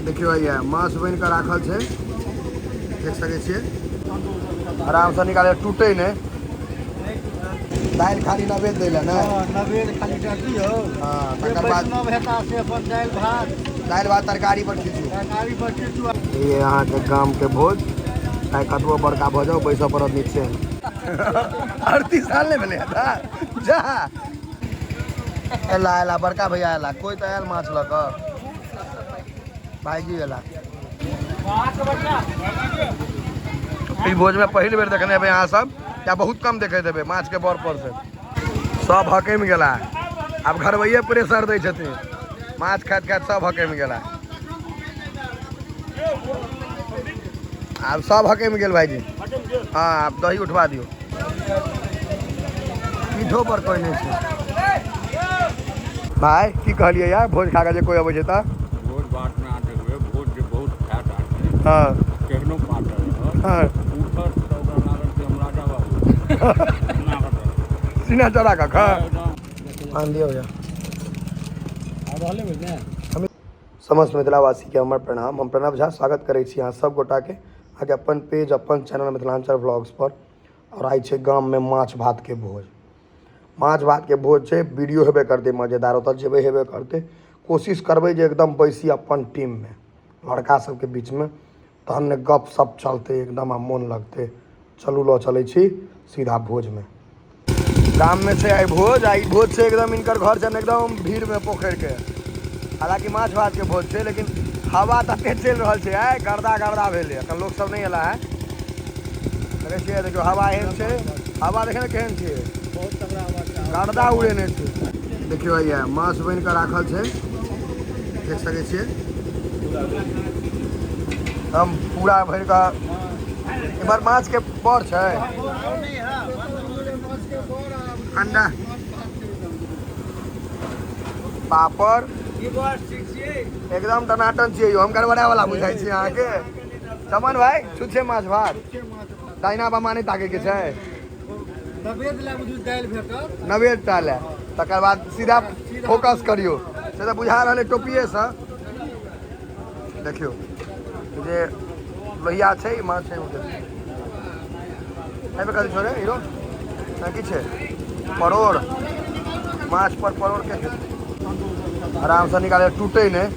देखियो ये मांस बन कर राखल है, देख सके छे, आराम से निकाले, टूटे नहीं। दाल खाली नवेद देला ना, नवेद खाली डाटी हो। हां तकर बाद वैष्णव हेता से अपन दाल भात तरकारी पर खींचू। तरकारी पर खींचू। ये यहाँ के गांव के भोज, चाहे कतबो बड़का भोज हो, बैसा पड़त नीचे। 38 साल नहीं भेले था जा एला एला बड़का भैया एला, कोई तो आयल माछ लक भाईजी एला। इस भोज में पहली बेर देखने यहाँ सब, या बहुत कम देखे देवे माछ के बड़ पर से सब हकम गला। अब घरवैये प्रेशर दै छथिन, माछ खाइत खाइत सब हकम गला। अब सब हकम गेल भाईजी। हाँ आप दही उठवा दियो, पीठो पर कोई नहीं छै। भाई की कहलिए यार, भोज खा के कोई अबै छै त भोज भात में आते हुए भोज के बहुत फैट आते। हाँ केहनो पात है। हाँ ऊपर तो लागल के हम राजा बाबू सीना चढ़ा का खा आन दियो भैया। समस्त मिथिलावासी के हमर प्रणाम। हम प्रणव झा स्वागत करै छी अहाँ सब गोटा के आगे अपन पेज अपन चैनल मिथिलांचल व्लॉग्स पर। और आई छे गाम में माछ भात के भोज। माछ भात के भोज छे, वीडियो हेबे करते मजेदार, ओतऽ जेबे हेबे करते। कोशिश करबै जे एकदम बैसी अपन टीम में लड़का सब के बीच में, तहन गप सप चलते एकदम, आ मोन लगते। चलू लो चलै छी सीधा भोज में। गाम में से आई भोज, आई भोज से एकदम इनकर घर छन एकदम भीड़ में पोखर के। हालांकि माछ भात के भोज छे, लेकिन हवा तते चल रहा है, आए गर्दा गर्दा भेले, अखन लोग सब नहीं एला है। देखे छिए, देखियो हवा एहन छे, हवा देखे ने केहन छे, बहुत तगड़ा हवा, गर्दा उड़ेने छे। देखियो ये मांस बन कर राखल छे, देख सके छिए। हम पूरा भर का इमहर माछ के बड़ छे, अंडा पापड़ एकदम टनाटन छिए। हम गड़बड़ा वाला बुझाई छी अहाँ के। चमन भाई छुच्छे माछ भात दाहिना बामा नहीं ताके के छै, नवेद टा ले, तकर बाद सीधा फोकस करियो, से तो बुझा रहले टोपिए से। देखियो जे लोहिया छै, माछ छै उधर, एबे कथि छोरे हीरो ना की छै, परोड़ माछ पर परोड़ के आराम से निकाले, टूटे नहीं।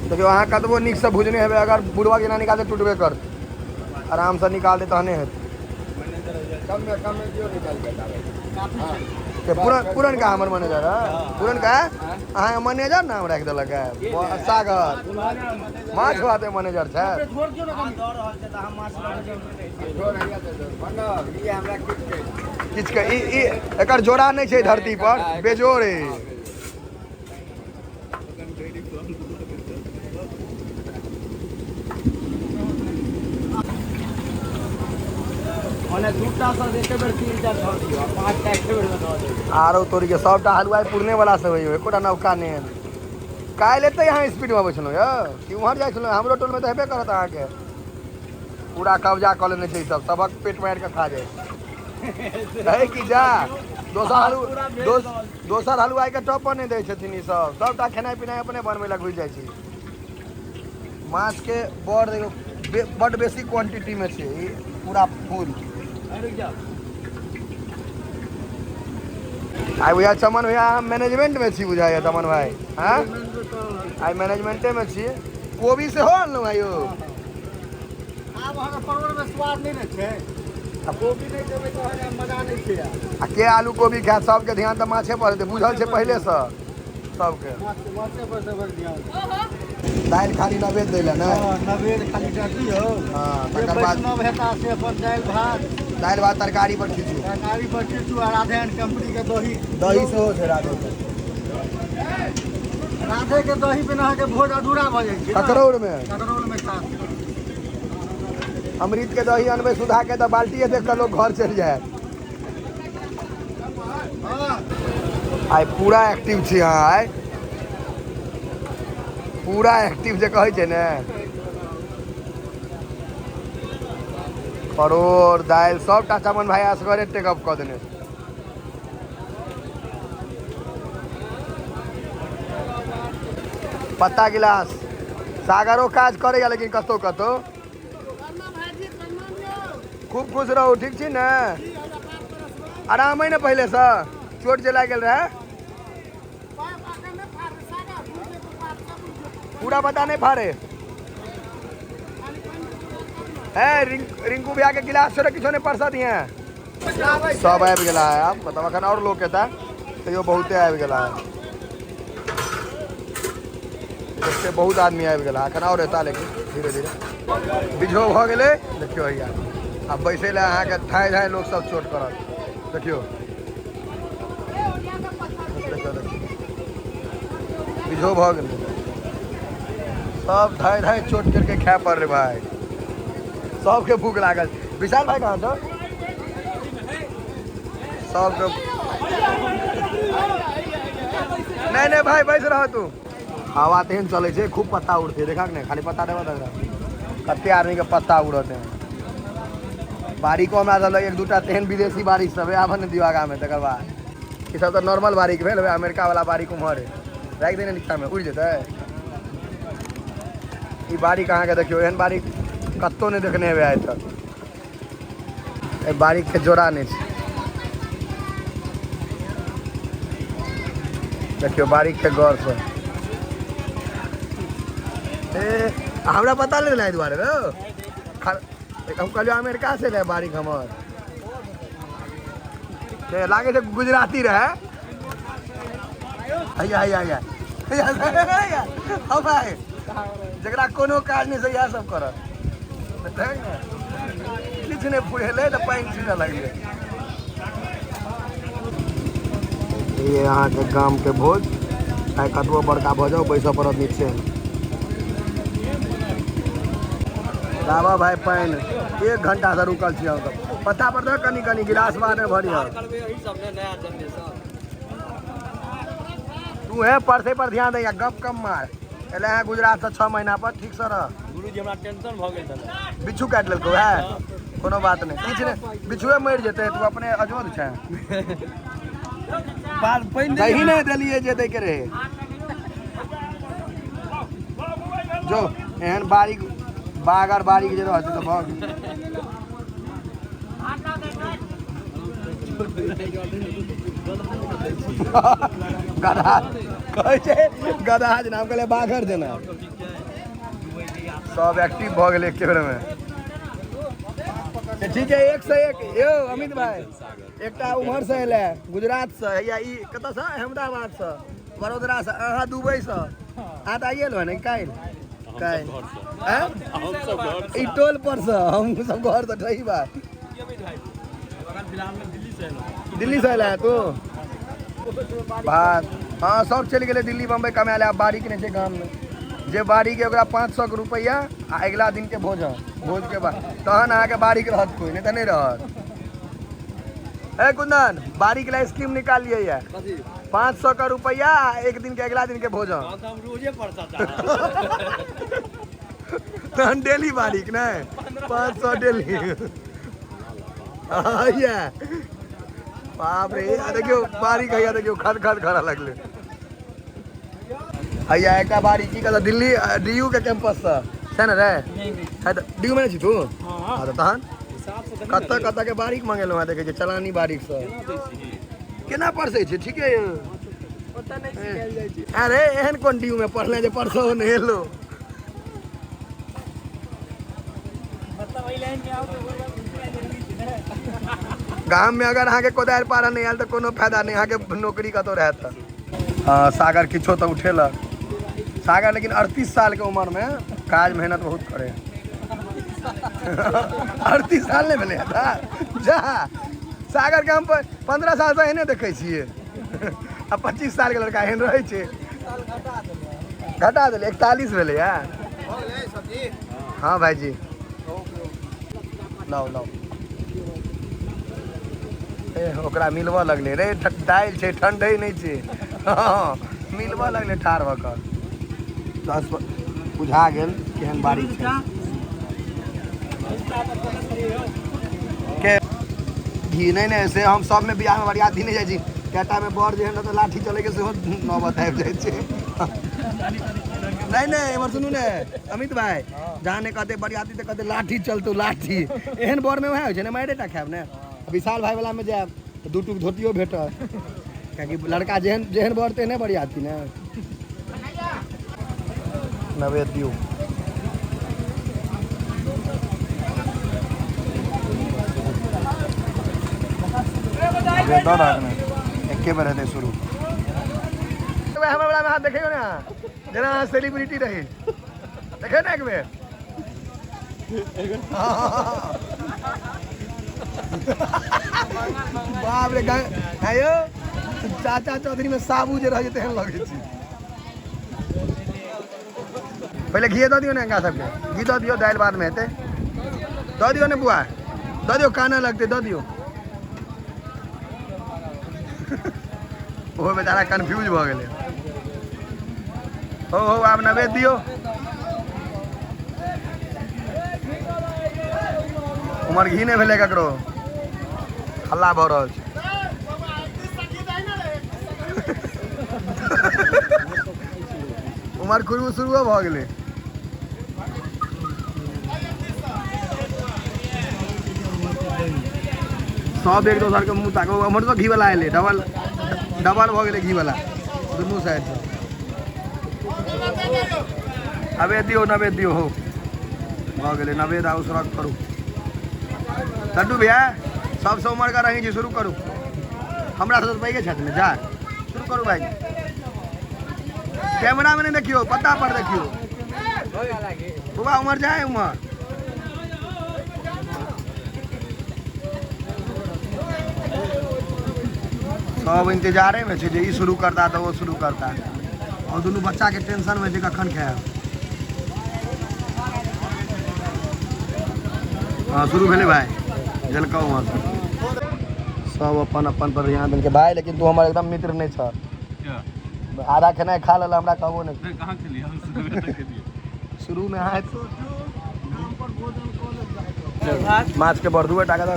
देखियो अहाँ कतबो निक से भुजने हेबे, अगर बुढ़वा के ना निकालते टूटबे कर। आराम से निकाल दे तहने है पुरन का हमर मैनेजर है, पुरन का अहाँ मैनेजर नाम रख देलक है सागर माछ भात मैनेजर छै। किछ के एकर जोड़ा नहीं छै धरती पर, बेजोड़ आरो तोरी के सबटा हलवाई पुरने वाला से होइयो, एकोटा नौका नहीं। काल एते यहाँ स्पीड में बैठलो यो कि उम्हर जाय छलो, हमरो टोल में तो हेबे करत अहाँ के। पूरा कब्जा कर लेने छै सब, सबक पेट मार के खा जाए है कि जा। दोसर हलवाई के टॉप पर नहीं दै छथिन ई सब, सबटा खेनाइ पिनाइ अपने बनबै लग घुस जाइ छी। माछ के बड़ देखो बड़ बेसी क्वांटिटी में छै, ई पूरा फुल। आई भैया चमन भैया हम मैनेजमेंट में छी बुझाइए चमन भाई, हाँ आई मैनेजमेंटे में छी। कोबी से हो अनलहुँ भाई यो, आब अहाँ परोड़ में स्वाद नहीं ने छै, कोबी नहीं देबै तो मजा नहीं छै। आ के आलू कोबी खाय, सबके ध्यान तो माछे पर हेतै, बुझल छै पहले से सबके। माछे पर देबै ध्यान। दाल खाली नवेद देला ना, नवेद खाली डाटी हो। हाँ तकर बाद वैष्णव हेता से अपन दाल भात तरकारी पर खींचू, तरकारी पर खींचू। आ राधे एंड कंपनी के दही से हो छै राधे के दही बिना अहाँके भोज अधूरा भऽ जाइ छै। ककरौर में खास अमृत के दही अनबै सुधा के, तो बाल्टी देख कर लोग घर चल जाए। आई पूरा एक्टिव छी अहाँ, आई पूरा एक्टिव जे कहै छै ने। परोड़ दाल सबटा चमन भाई असगरे टेकअप कऽ देने। पत्ता गिलास सागरो काज करेगा लेकिन कतो कतो खूब खुश रहू ठीक छी ने आराम है ने पहले से चोट जे लाग गेल रहे पूरा पता नहीं फाड़े है रिंकू भैया के गिलास छोड़े किछो ने परसा दिए सब आबि गेला है आप बताओ अखन और लोग कहता तैयो बहुते आबि गेला है इससे बहुत आदमी आबि गेला अखन और एता लेकिन धीरे धीरे बिझो भ गेले देखियो भैया अब बैसे ले अहाँके ठाई ठाई लोग सब चोट करत देखियो बिझो भ गेले सब धाय धाय चोट करके खाए पड़ रहे भाई सबके भूख लागल विशाल भाई कहाँ तो सबके नहीं भाई बैस रह तू हवा तेहन चले छे खूब पत्ता उड़ते देखा नहीं खाली पत्ता देवा दे कते आदमी के पत्ता उड़ते हैं बारिको में आदल एक दूटा तेहन विदेशी बारिश सब आवन दिवागा में तकर बाद ई सब तो नॉर्मल बारिक भेल अमेरिका वाला बारिक उम्हर राख देने नीचा में उड़ जेतै ई बारिक अहाँ के देखियो एहन बारिक कत्तो नहीं देखने हेबै आइ तक ए बारिक के जोड़ा नहीं छै देखियो बारिक के गौर से हमरा पता नहीं लगे दुआरे हम कहलियो अमेरिका से रहे बारिक हमर लागे छै गुजराती रहे भाई जरा कोनो काज नहीं से इएह सब करत किछु नहीं फुरेले तो पानि छीटऽ लगले ये यहाँ के गांव के भोज चाहे कतबो बड़का भोज हो बैसऽ पड़त नीचे लावा भाई पानि 1 घंटा से रुकल छी हम सब पता पर दे कनी कनी गिलास बाद में भरिया तू है परसे पर ध्यान दे गप कम मार एले है गुजरात से 6 महीना पर ठीक से रह गुरुजी हमरा टेंशन भ गेल छले बिच्छू काट लेलको है कोनो बात नहीं किछ नहीं बिच्छुए मर जेते तू अपने अजोद छै बाल पैन दही नहीं देलिए जे दे के रहे जो एहन बारीक बागर बारीक जे रहत तो भग गधा कहै छै गधा जे नाम कहले बागर देना सब एक्टिव भ गेल एक बेर में ठीक है 1 से 1 यो अमित भाई एकटा उम्हर से एले गुजरात से या ई कत से अहमदाबाद से बड़ोदरा से अहाँ दुबई से आ त आइए लो ने काल ई टोल पर से हम सब घर से ठही बात दिल्ली से एला तू बात हाँ सब चल गए दिल्ली बम्बई कमाए ले बारीक नहीं गाँव में जे बारी के 500 के रुपया आ अगला दिन के भोज के बाद तहन अहाँ के बारीक रहत कोई नहीं तो नहीं रहत ए कुंदन बारीक ला स्कीम निकालिए या 500 का रुपया एक दिन के अगला दिन के भोज हम रोजे पड़ता था तहन डेली बारीक नहीं 500 डेली बाप रे देखियो बारीक है देखियो खद खद खड़ा लगले हैया एकटा बारी की कहता दिल्ली डीयू के कैंपस से छै न रे है त डीयू में छी तू हां त तहन कत्ता के बारीक मंगेलो है देखे चलानी बारीक से केना पढ़से छै ठीक है पता नहीं सिखाएल जाय छै अरे एहन कोन डीयू में पढ़ले जे परसो ने हेलो मतलब ओइ लाइन में आओ तो गांव में अगर अहाँ के कोदार पारा नहीं आयल तो कोनो फायदा नहीं अहाँ के नौकरी कतो रहत हाँ सागर किछो तो उठेलक सागर लेकिन 38 साल के उम्र में काज मेहनत बहुत करे 38 साल नहीं भेले था जा सागर के हम 15 साल से एहने देखे छिए अब 25 साल के लड़का एहन रहे छे घटा देले 41 भेले यार हाँ भाईजी लाओ ओकरा मिलवा लगले रे दाइल छै ठंडे नहीं छै हाँ मिलवा लगले ठार भकर 10 बुझा गेल केहन बारी छै के घी नहीं से हम सब में बियाह में बरियाती नहीं जाइ छी केटा में बर जे है न तो लाठी चले के सेहो नौबत आबि जाइ छै नहीं नहीं एमर सुनू ने अमित भाई जाने कहते बरियाती तो कहते लाठी चलतौ लाठी एहन बर में वह है मारे टा खाब ने विशाल भाई वाला में जाए तो दू टूक धोतियो भेटल क्योंकि लड़का जेहन जेहन बर तेहने बरियाती ने नवेद्यो एके बार है शुरू हमारे में हाथ देखे ना जना सेलिब्रिटी रही देखे ना एक बेर बाप रे आयो चाचा चौधरी में साबू जे रह तेहन लगे छी पहले घी दो दियो ना इनका सबके घी दो दियो दाल बाद में हेते दो दियो ने बुआ दो दियो काना लगते दो दियो वो बेचारा कंफ्यूज भ गेले हो आप नवेद दियो उमर घी नहीं भेले ककरो हल्ला भ रहल छै उमर खुरू शुरू भ गेले सब एक दोसर के मुँह ताको हमर तो घी वाला आएले डबल डबल भ गेले घी वाला दुनू साइड से नवेद दियो हो भ गेले नवेद आउ सुरक करू लड्डू भैया सबसे उमर का रही जी शुरू करू हमरा से पैगे छत में जा शुरू करू भाई कैमरा में नहीं देखियो पत्ता पर देखियो बुआ उमर जाए उमर सब इंतजारे में छे जे ई शुरू करता तो वो शुरू करता और दोनों बच्चा के टेंशन में जे कखन खाए हाँ शुरू भेले भाई जलका उमर सब अपन अपन पर ध्यान देके भाई लेकिन तू हमारे एकदम मित्र नहीं छ आधा खाना खा लेला हमरा कहबो नहीं कहाँ खेलिए हम शुरू में खेलिए शुरू में आए माछ के बरदुए टाका दो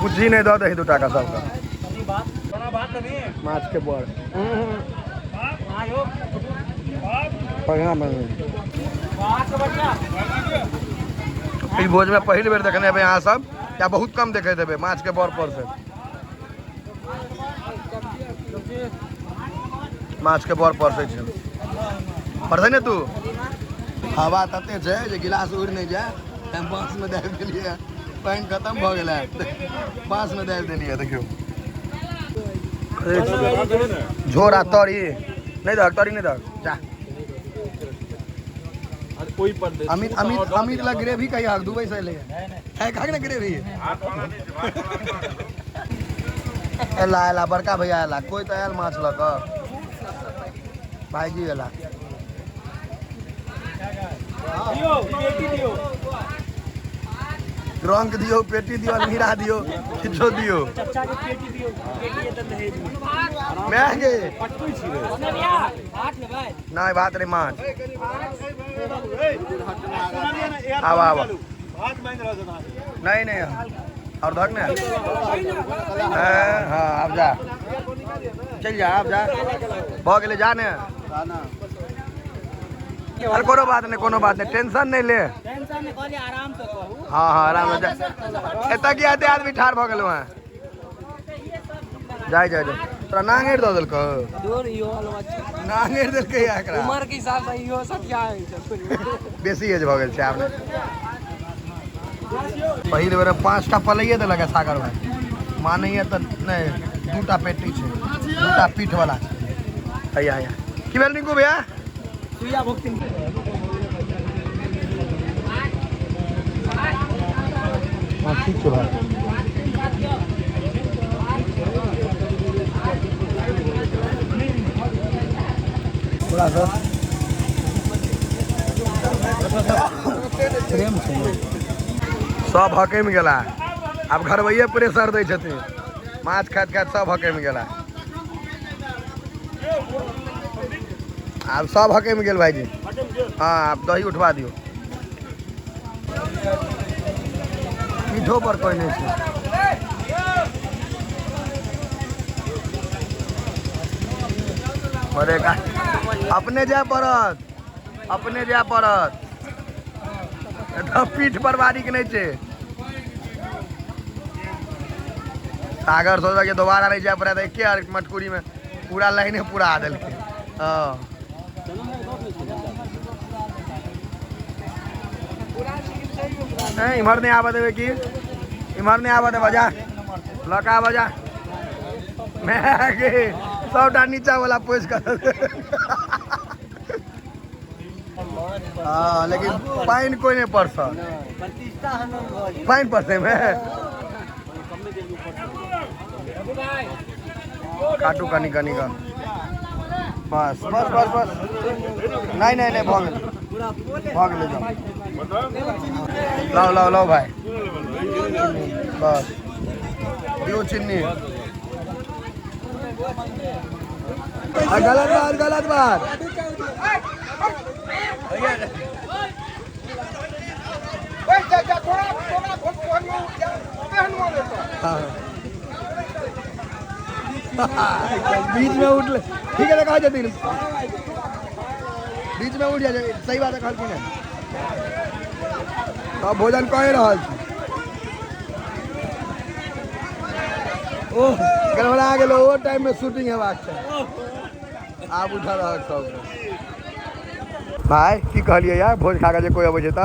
कुछ ही नहीं दो दही 2 टाका सबका माछ के बड़ इस भोज में पहली बेर देखने यहाँ सब क्या बहुत कम देखे देवे माछ के बड़ पर से माछ के बड़ पर से पढ़े ने तू हवा तते छै जे गिलास उड़ नहीं जाए बांस में डाल दिलिए पानी खत्म भ गेल बांस में डाल देलिए देखियो झोरा तरी नहीं दर तरी नहीं दर जा कोई पर अमित ला ग्रेवी कहिया दुबई से ले है खा के ग्रेवी एला एला बड़का भैया एला कोई तो आयल माछ लक भाईजी एला ट्रंक दियो पेटी दियो अलमीरा दियो किछो दियो महंगे नहीं बात नहीं माछ आवा आवा नहीं नहीं और धक ने हाँ आप जा चल जा आप जा भ गेले जा ने अरे कोनो बात नहीं टेंशन नहीं ले टेंशन नहीं कहली आराम से कहू हाँ हाँ आराम से एतक की आते आदमी ठार भ गेल वहाँ जाय जाय तोरा नांगेर दऽ देलको दूर इहो हलवा छै नांगेर देलकै एकरा उमर के हिसाब से इहो सब क्या है बेसी एज भ गेल छै आब पहिल बेर 5टा पलैये देलक सागर भाई मानैये तऽ नहीं 2टा पेटी छै 2टा पीठ वाला छै हैया की भेल निकू भैया सुइया भक्ति हाँ ठीक छै भाई थोड़ा सा प्रेम छै सब हकैम गेला आब घरवैये प्रेशर दै छथिन माछ खाइत खाइत सब हकैम गेला आब सब हकैम गेल भाईजी हाँ आब दही उठवा दियो पीठो पर कोई नहीं छै अरे का अपने जाय पड़त एकदम पीठ पर बारी के नहीं छे सागर सोचा कि दोबारा नहीं जाए पड़ा था एक मटकुरी में पूरा लाइने पूरा आ दिल के इमर नहीं आवा देवे की इमर नहीं आवा दे बजा लका बजा मैं आगे 100 नीचा वाला पोज कर हाँ लेकिन पाइन कोई नहीं पड़ पाइन पड़ते में काटू कनी का बस बस बस बस नहीं नहीं नहीं भाग ले जाओ लाओ लाओ लाओ भाई बस दियो चिन्नी गलत बात बीच में उठ ले ठीक है कहा जाती बीच में उठ जाए सही बात है खाली नहीं तो भोजन कहे रहा ओह गड़बड़ा गेलो वो टाइम में शूटिंग हेबाक चाही आप उठा रहा सब भाई की कहलिए यार भोज खा के कोई अबै छै त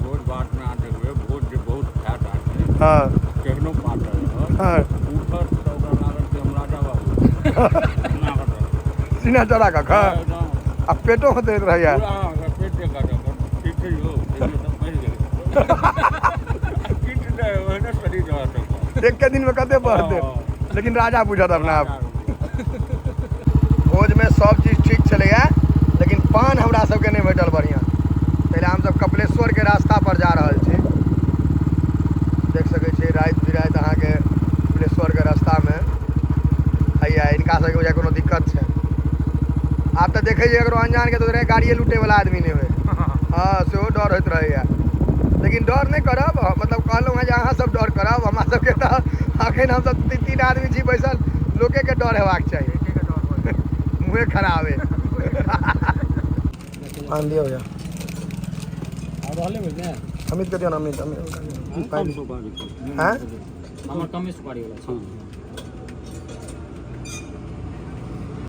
भोज भात में आ देखबे भोज जे बहुत खात आदमी हां केहनो पातर हां उठर तो ओकर लागल के हम राजा बाबू सीना चढ़ा का खा आ पेटो होते रह यार हां पेट के काटे ठीक है हो एकदम मर गेल किट दे ओने सड़ी जात एक के दिन में कते पड़ते लेकिन राजा बुझत अपना आप भोज में सब चीज ठीक चलेगा लेकिन पान हमरा सबके नहीं भेटल बढ़िया पहले हम सब कपिलेश्वर के रास्ता पर जा रहल छी देख सके छी रात बिरात अहाँ के कपिलेश्वर के रास्ता में हैया इनका सबके वजह कोनो दिक्कत छै आप तो देखे छी अगर अनजान के तो गाड़िए लूटे वाला आदमी नहीं हुए हाँ सेहो डर होइत रहैया लेकिन डर नहीं करब मतलब कहलूँ हैं जे अहाँ सब डर करब हमरा सबके तो अखन हम सब 3 आदमी छी बैसल लोके के डर हेबाक चाहिए मुँहे खराब है मान दिया हो गया अमित के दियो ना अमित हैं कम सुपारी वाला